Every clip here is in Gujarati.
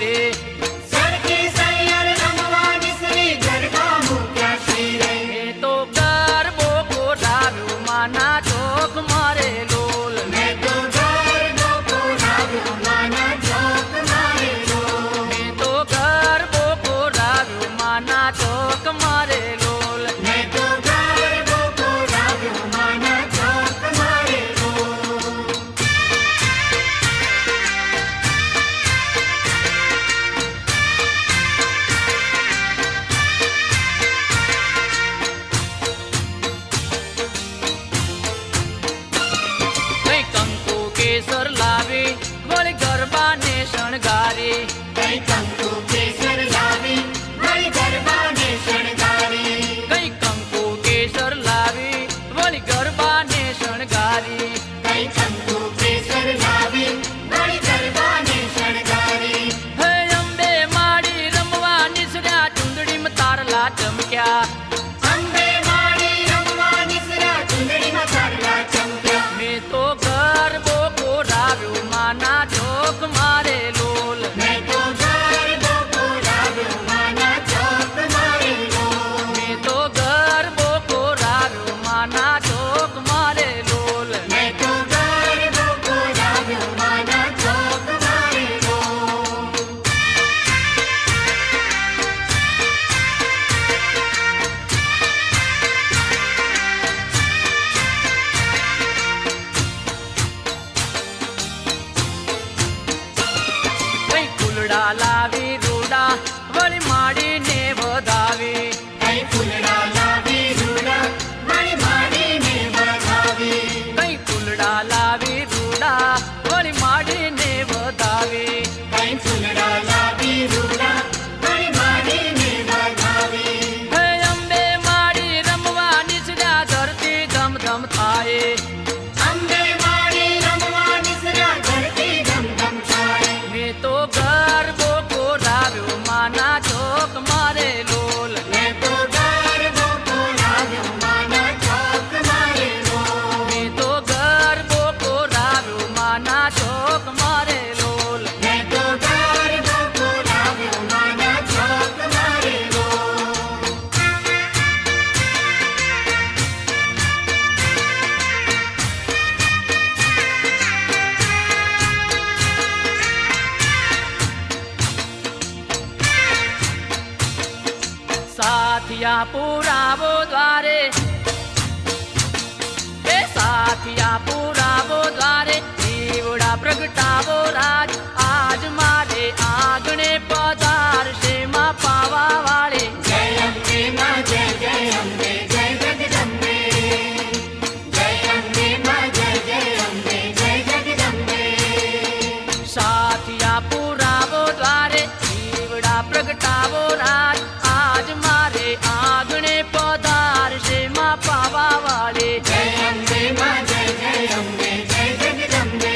રે સરખી સૈયર રમવા નિસરી ગરબા મૂક્યા શ્રી રે એ તો ગરબો કોરાવ્યો માના ચોક મારે લોલ મેં તો ગરબો કોરાવ્યો માના ચોક મારે લોલ મેં તો ગરબો કોરાવ્યો માના ચોક મારે લોલ મેં તો ગરબો કોરાવ્યો માના ચોક મારે લોલ કઈ કંકુ કેસર લાવી વળી ગરબાને શણગારી કઈ કંકુ કેસર લાવી વળી ગરબાને શણગારી કઈ કંકુ કેસર લાવી વળી ગરબાને શણગારી કઈ કંકુ કેસર લાવી વળી ગરબાને શણગારી હે અંબે માડી રમવા નિસર્યા ચુંદડીમાં તારલા ચમક્યા અંબે માડી રમવા નિસર્યા ચુંદડીમાં તારલા ચમક્યા મેં તો ગરબો કોરાવ્યો માના ચોક મારે લોલ મેં તો ગરબો કોરાવ્યો માના ચોક મારે લોલ મેં તો ગરબો કોરાવ્યો માના ચોક મારે લોલ મેં તો ગરબો કોરાવ્યો માના ચોક મારે લોલ કઈ ફૂલડા લાવી રૂડા વળી માડીને વધાવી કઈ ફૂલડા લાવી રૂડા વળી માડીને વધાવી કઈ ફૂલડા લાવી રૂડા વળી માડીને વધાવી કઈ ફૂલડા લાવી રૂડા વળી માડીને વધાવી હે અંબે માડી રમવા નિસર્યા ધરતી ધમ ધમ થાય અંબે માડી રમવા નિસર્યા ધરતી ધમ ધમ થાય મેં તો ગરબો કોરાવ્યો માના ચોક મારે લોલ મેં તો ગરબો કોરાવ્યો માના ચોક મારે લોલ મેં તો ગરબો કોરાવ્યો માના ચોક મારે લોલ મેં તો ગરબો કોરાવ્યો માના ચોક મારે લોલ સાથિયા પુરાવો દ્વારે એ સાથિયા પુરાવો દ્વારે દીવડા પ્રગટાવો રાજ આજ મારે આંગણે પધારશે માં પાવા વાળે જય અંબે માં જય જય અંબે જય જગદંબે જય અંબે માં જય જય અંબે જય જગદંબે સાથિયા પુરાવો દ્વારે દીવડા પ્રગટાવો રાજ આજ મારે આંગણે પધારશે માં પાવા વાળે જય અંબે માં જય જય અંબે જય જગદંબે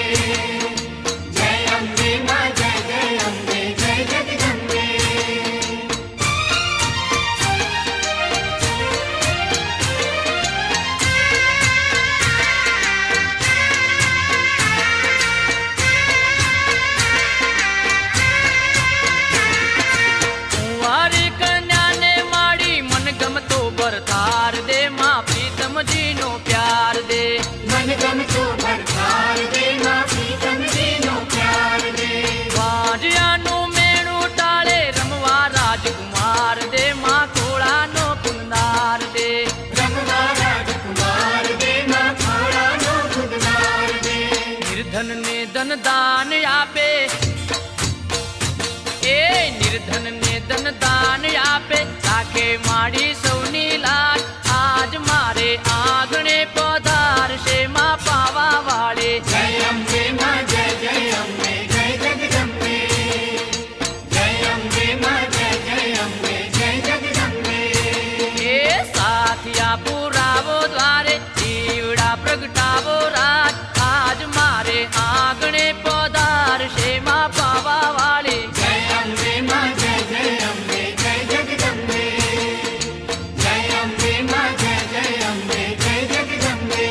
જય અંબે માં જય જય અંબે જય જગદંબે કુંવારી કન્યાને માડી મન ગમતો ભરતાર દે માં પ્રીતમજીનો પ્યાર દે મન ગમતો ભરતાર દે માં પ્રીતમજીનો પ્યાર દે વાજિયાનું મેણું ટાળે રમવા રાજકુમાર દે માં ખોળાનો કુંદાર દે રમવા રાજકુમાર દે માં ખોળાનો ખુદનાર દે નિર્ધનને ધન દાન આપે એ નિર્ધનને ધન દાન આપે રાખે માડી સૌની લાજ આજ મારે આંગણે પધારશે માં પાવા વાળે જય અંબે માં જય જય અંબે જય જગદંબે જય અંબે માં જય જય અંબે જય જગદંબે એ સાથિયા પુરાવો દ્વારે દીવડા પ્રગટાવો રાજ આજ મારે આંગણે પધારશે માં પાવા વાળે જય અંબે માં જય જય અંબે જય જગદંબે જય અંબે માં જય જય અંબે જય જગદંબે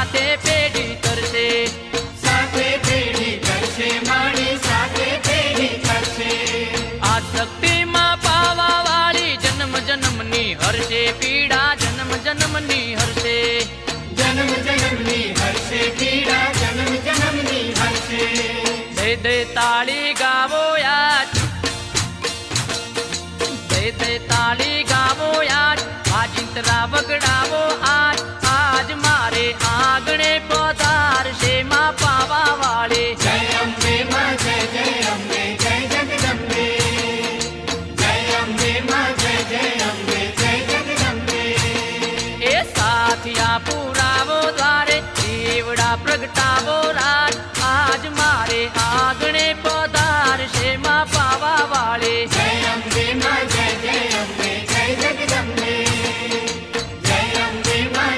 સાથે પેઢી તરશે સાથે પેઢી કરશે માડી સાથે પેઢી કરશે આ શક્તિમાં પાવા વાળી જન્મ જન્મની હરશે પીડા જન્મ જન્મની હરશે જન્મ જન્મની હર્ષે પીડા જન્મ જન્મની હર્ષે દે દે તાળી ગાવો યાદ દે દે તાળી ગાવો યાદ વાજિંત્રા વગડાવો આજ આજ મારે આંગણે પધારશે માં પાવા વાળી જય અંબે માં જય અંબે જય જગદંબે જય અંબે માં જય અંબે જય જગદંબે એ સાથિયા પુરાવો દ્વારે દેવડા પ્રગટાવો રાજ આજ મારે આંગણે પધારશે માં પાવા વાળી જય અંબે માં જય અંબે જય જગદંબે જય અંબે માં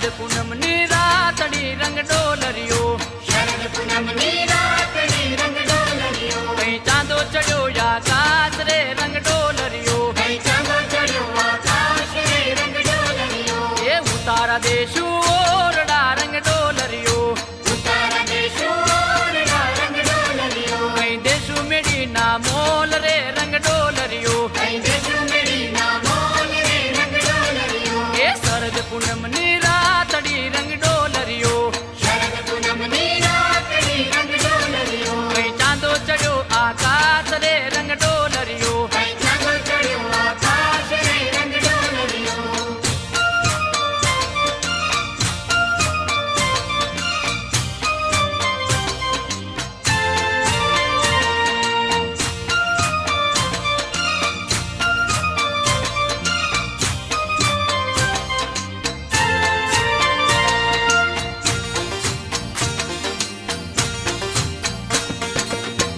શરદ પૂનમની રાતડી રંગ ડોલરિયો શરદ પૂનમની રાતડી રંગ ડોલરિયો કઈ ચાંદો ચડ્યો આકાશ રે રંગ ડોલરિયો કઈ ચાંદો ચડ્યો આકાશ રે રંગ ડોલરિયો એ ઉતારા દેશું ઓરડા રંગ ડોલરિયો ઉતારા દેશું ઓરડા રંગ ડોલરિયો કઈ દેશું મેડીના મોલ રે રંગ ડોલરિયો કઈ દેશું મેડીના મોલ રે રંગ ડોલરિયો એ શરદ પૂનમની રાતડી રંગ ડોલરિયો શરદ પૂનમની રાતડી રંગ ડોલરિયો કઈ ચાંદો ચડ્યો આકાશ રે રંગ ડોલરિયો કઈ ચાંદો ચડ્યો આકાશ રે રંગ ડોલરિયો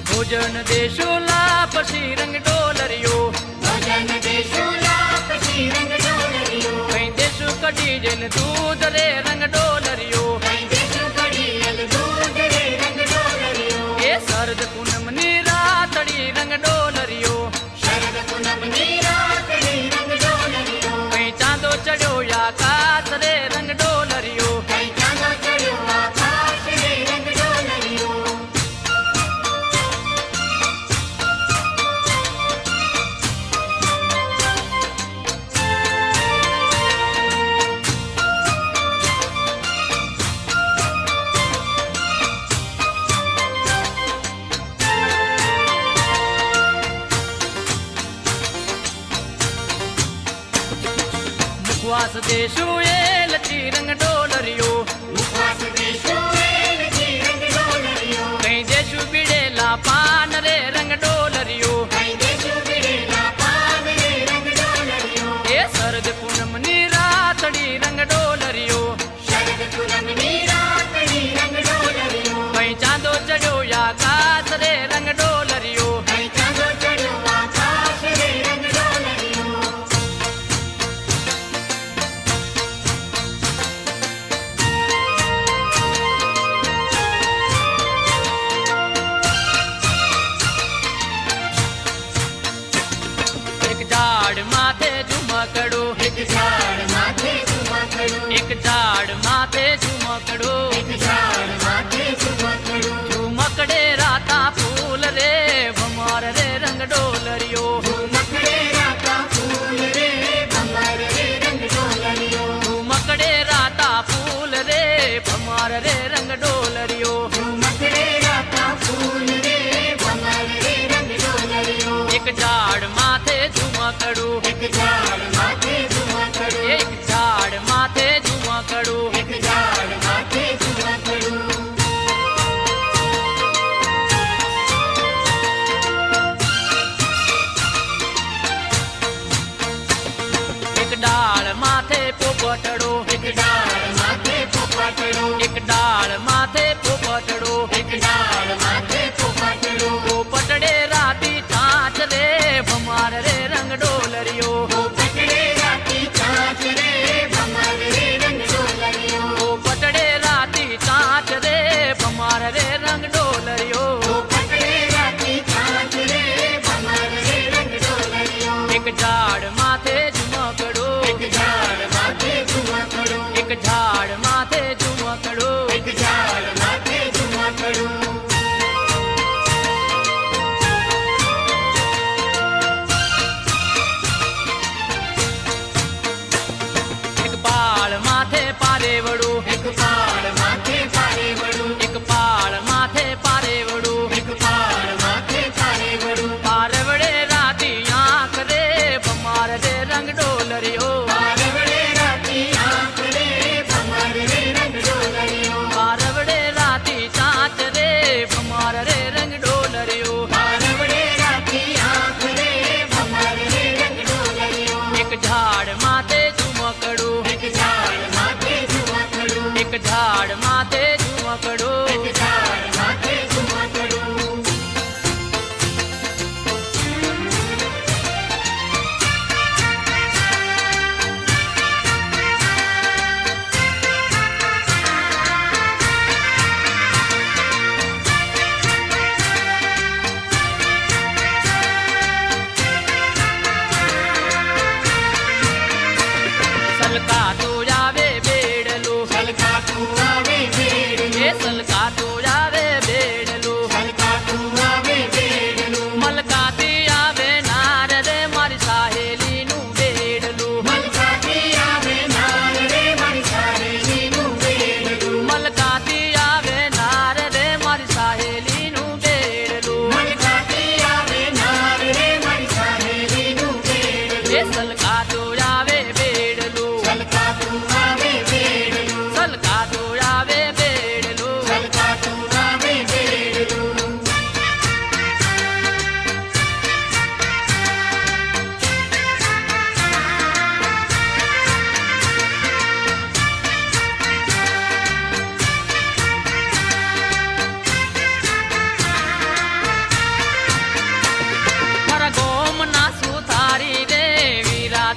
ભોજન દેશું લાપસી રંગ ડોલરિયો ભોજન દેશું લાપસી રંગ ડોલરિયો કઈ દેશું કઢી જેલ દૂધ રે રંગ ડોલરિયો કઈ દેશું ઘડિયલ દૂધ રે રંગ ડોલરિયો એ શરદ પૂનમની રાતડી રંગ ડોલરિયો શરદ પૂનમની રાતડી રંગ ડોલરિયો કઈ ચાંદો ચડ્યો આકાશ રે રંગ ડોલરિયો કઈ ચાંદો ચડ્યો આકાશ રે રંગ ડોલરિયો મુખવાસ દેશું એલચી રંગ ડોલરિયો મુખવાસ દેશું વેલચી રંગ ડોલરિયો કઈ દેશું પીડેલા પાન રે રંગ ડોલરિયો કઈ દેશું પીળેલા પાન રે રંગ ડોલરિયો એ શરદ પૂનમની રાતડી રંગ ડોલરિયો શરદ પૂનમની રાતડી રંગ ડોલરિયો કઈ ચાંદો ચડ્યો આકાશ રે રંગ ડોલરિયો કઈ ચાંદો ચડ્યો આકાશ રે રંગ ડોલરિયો એક ઝાડ માથે ઝુમકડો એક ઝાડ માથે ઝુમકડું એક ઝાડ માથે ઝુમકડો એક ઝાડ માથે ઝુમકડું ઝુમકડે રાતા ફૂલ રે ભમર રે રંગ ડોલરિયો ઝુમકડે રાતા ફૂલ રે ભમર રે રંગ ડોલરિયો ઝુમકડે રાતા ફૂલ રે ભમર રે રંગ ડોલરિયો ઝુમકડે રાતા ફૂલ રે ભમર રે રંગ ડોલરિયો એક ઝાડ માથે ઝુમકડું એક ઝાડ માથે ઝુમકડું એક ઝાડ માથે ઝુમકડું એક ઝાડ માથે ઝુમકડું એક ડાળ માથે પોપટડો એક ડાળ માથે પોપટડો એક ડાળ માથે પોપટડો એક ડાળ માથે પોપટડો પોપટડે રાતી ચાંચ રે ભમાર રે રંગ ડોલરિયો પોપટડે રાતી ચાંચ રે ભમર રે રંગ ડોલરિયો પોપટડે રાતી ચાંચ રે ભમાર રે રંગ ડોલરિયો પોપટડે રાતી ચાંચ રે ભમર રે રંગ ડોલરિયો એક ઝાડ માથે ઝુમકડો એક ઝાડ માથે ઝુમકડો એક ઝાડ માથે ઝુમકડો એક ઝાડ માથે ઝુમકડું એક પાળ માથે પારેવડું એક પાળ માથે પારેવડું એક પાળ માથે પારેવડું એક પાળ માથે પારેવડું પારવડે રાતી આંખ રે ભમાર રે રંગ ડોલરિયો પારવડે રાતી આંખ રે ભમર રે રંગ છલકાતું આવે બેડલું છલકાતું આવે બેડલું છલકાતું આવે બેડલું છલકાતું આવે બેડલું મારા ગોમના સુથારી રે વીરા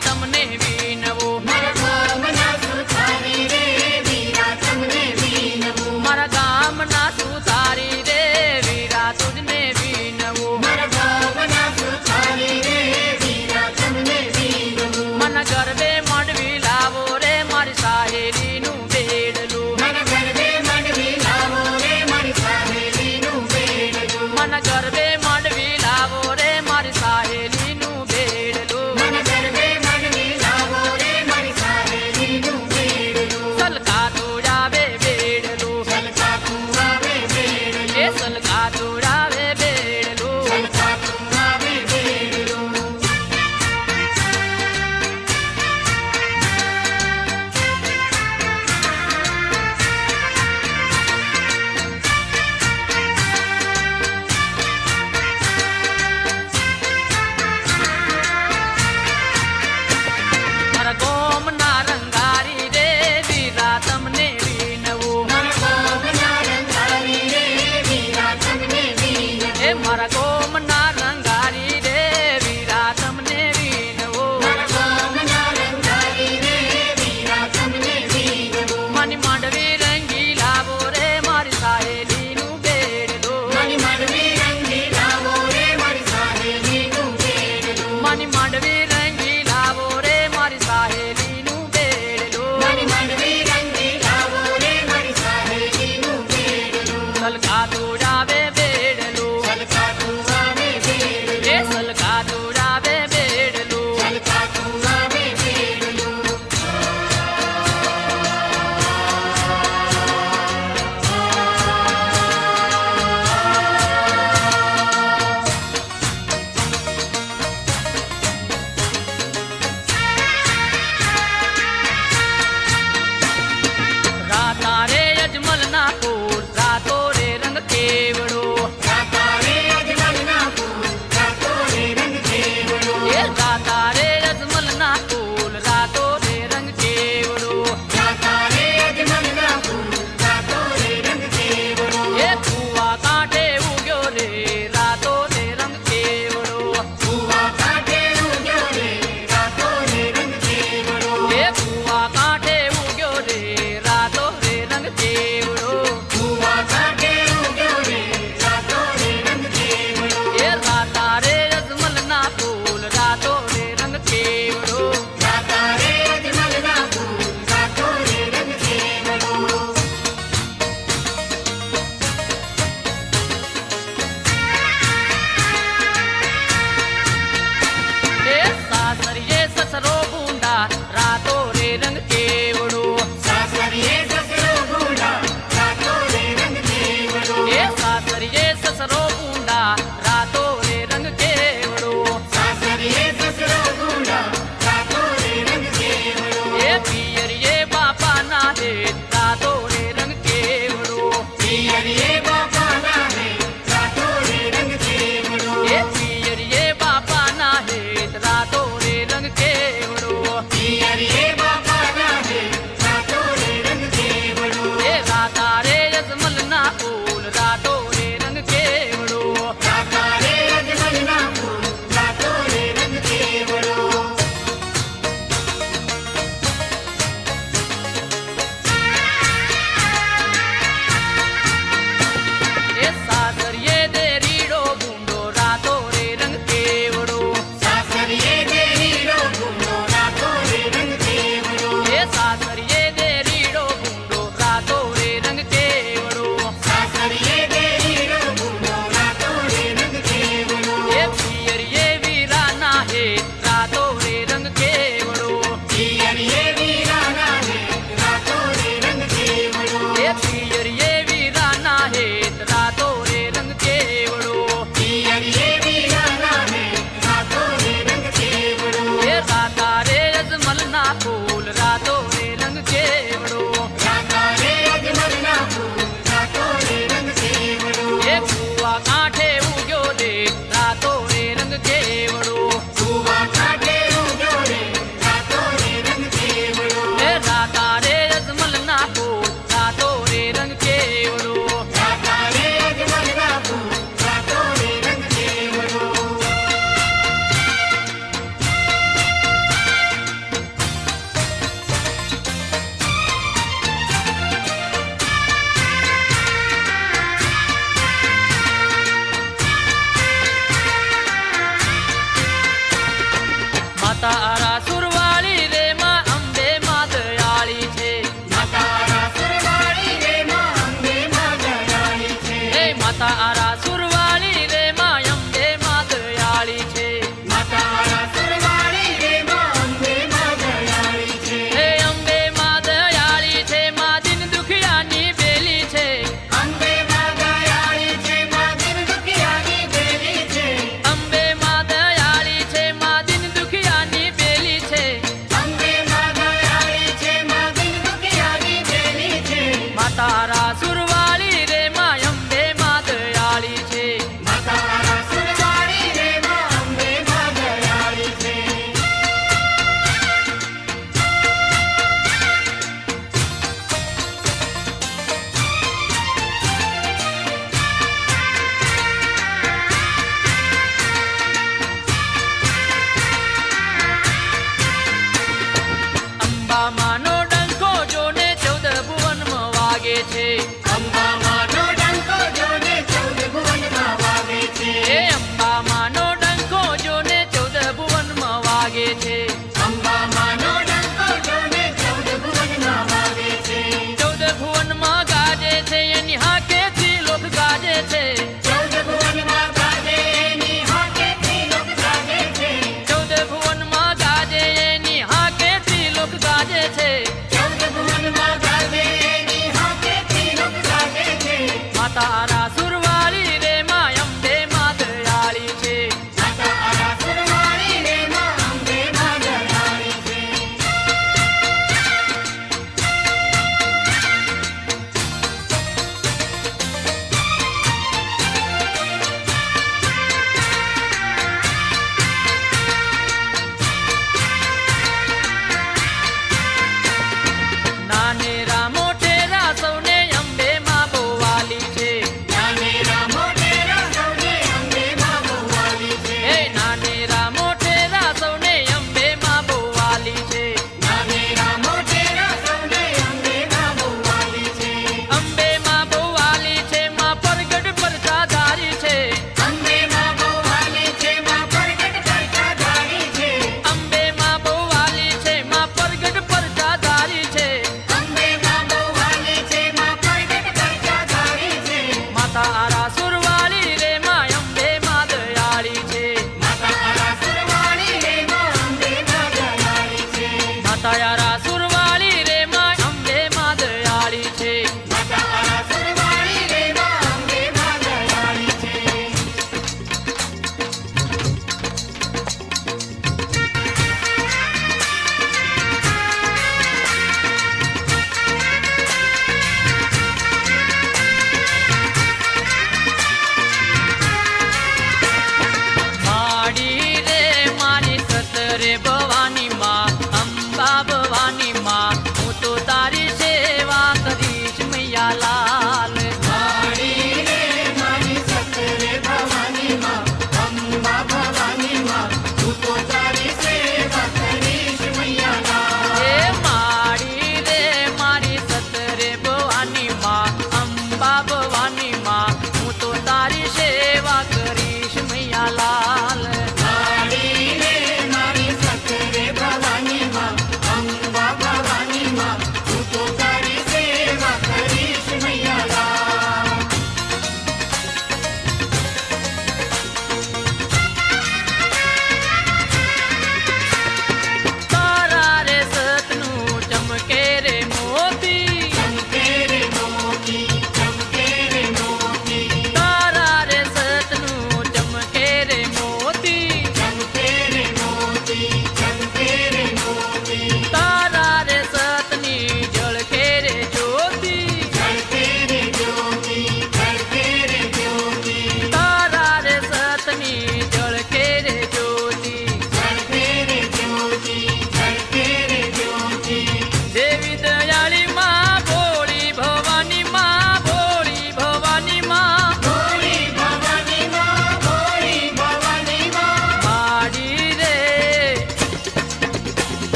કી